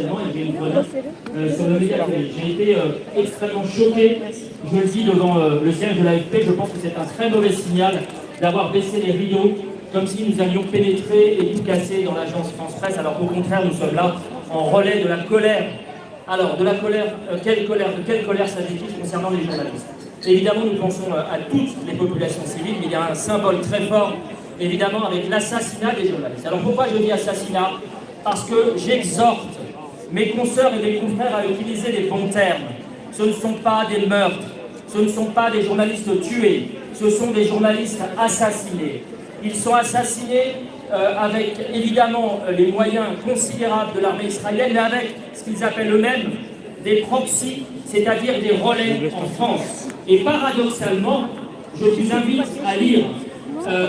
harcèlement et j'ai une chronique sur le média télé. J'ai été extrêmement choqué, je le dis devant le siège de l'AFP, je pense que c'est un très mauvais signal d'avoir baissé les rideaux comme si nous allions pénétrer et tout casser dans l'agence France Presse, alors qu'au contraire nous sommes là en relais de la colère. Alors, de la colère, de quelle colère s'agit-il concernant les journalistes? Évidemment, nous pensons à toutes les populations civiles, mais il y a un symbole très fort, évidemment, avec l'assassinat des journalistes. Alors pourquoi je dis assassinat? Parce que j'exhorte mes consoeurs et mes confrères à utiliser les bons termes. Ce ne sont pas des meurtres, ce ne sont pas des journalistes tués, ce sont des journalistes assassinés. Ils sont assassinés avec évidemment les moyens considérables de l'armée israélienne, mais avec ce qu'ils appellent eux-mêmes des proxys, c'est-à-dire des relais en France. Et paradoxalement, je vous invite à lire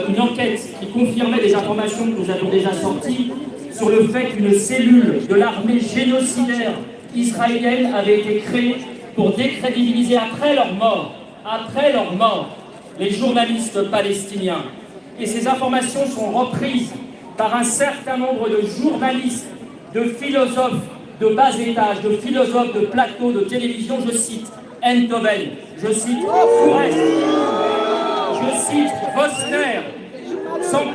une enquête qui confirmait des informations que nous avons déjà sorties sur le fait qu'une cellule de l'armée génocidaire israélienne avait été créée pour décrédibiliser après leur mort, les journalistes palestiniens. Et ces informations sont reprises par un certain nombre de journalistes, de philosophes de bas étage, de philosophes de plateau, de télévision, je cite Enthoven, je cite Forest, je cite Vosner, sans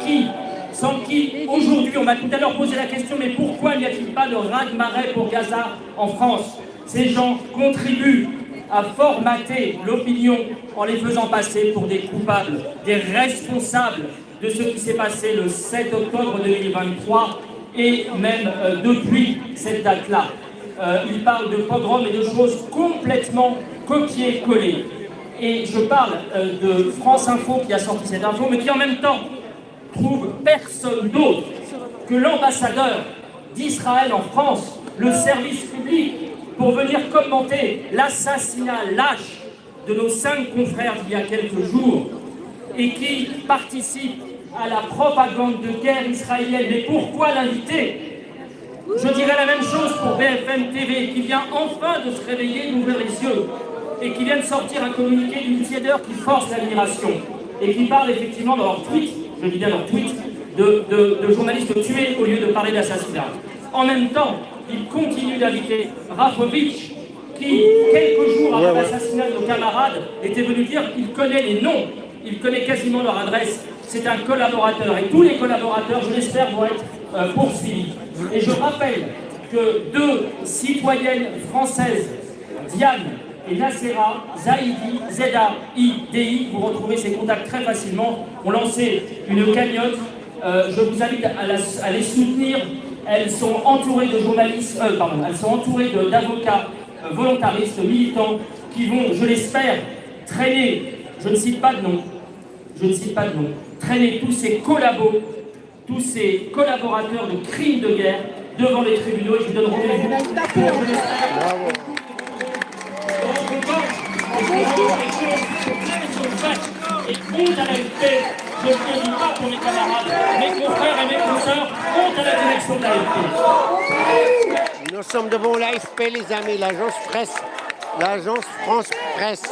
qui aujourd'hui, on m'a tout à l'heure posé la question, mais pourquoi n'y a-t-il pas de raz-de-marée pour Gaza en France? Ces gens contribuent à formater l'opinion en les faisant passer pour des coupables, des responsables de ce qui s'est passé le 7 octobre 2023 et même depuis cette date-là. Il parle de pogrom et de choses complètement copiées-collées. Et je parle de France Info qui a sorti cette info, mais qui en même temps trouve personne d'autre que l'ambassadeur d'Israël en France, le service public, pour venir commenter l'assassinat lâche de nos 5 confrères d'il y a quelques jours et qui participe à la propagande de guerre israélienne. Mais pourquoi l'inviter? Je dirais la même chose pour BFM TV, qui vient enfin de se réveiller, d'ouvrir les yeux, et qui vient de sortir un communiqué d'une tiédeur qui force l'admiration, et qui parle effectivement dans leur tweet, je dis bien leur tweet, de journalistes tués au lieu de parler d'assassinat. En même temps, il continue d'inviter Rafovitch, qui, quelques jours avant l'assassinat de nos camarades, était venu dire qu'il connaît les noms, il connaît quasiment leur adresse. C'est un collaborateur, et tous les collaborateurs, je l'espère, vont être poursuivis. Et je rappelle que 2 citoyennes françaises, Diane et Nassera Zaidi, Z-A-I-D-I, vous retrouvez ces contacts très facilement, ont lancé une cagnotte. Je vous invite à les soutenir. Elles sont entourées de journalistes, elles sont entourées d'avocats volontaristes, militants, qui vont, je l'espère, traîner, je ne cite pas de nom, traîner tous ces collabos, tous ces collaborateurs de crimes de guerre devant les tribunaux, et je vous donne rendez-vous pour, je l'espère, et honte à la l'AFP, je ne le dis pas pour mes camarades, mes confrères et mes consoeurs, honte à la direction de l'AFP. Nous sommes devant l'AFP, les amis, l'agence France Presse.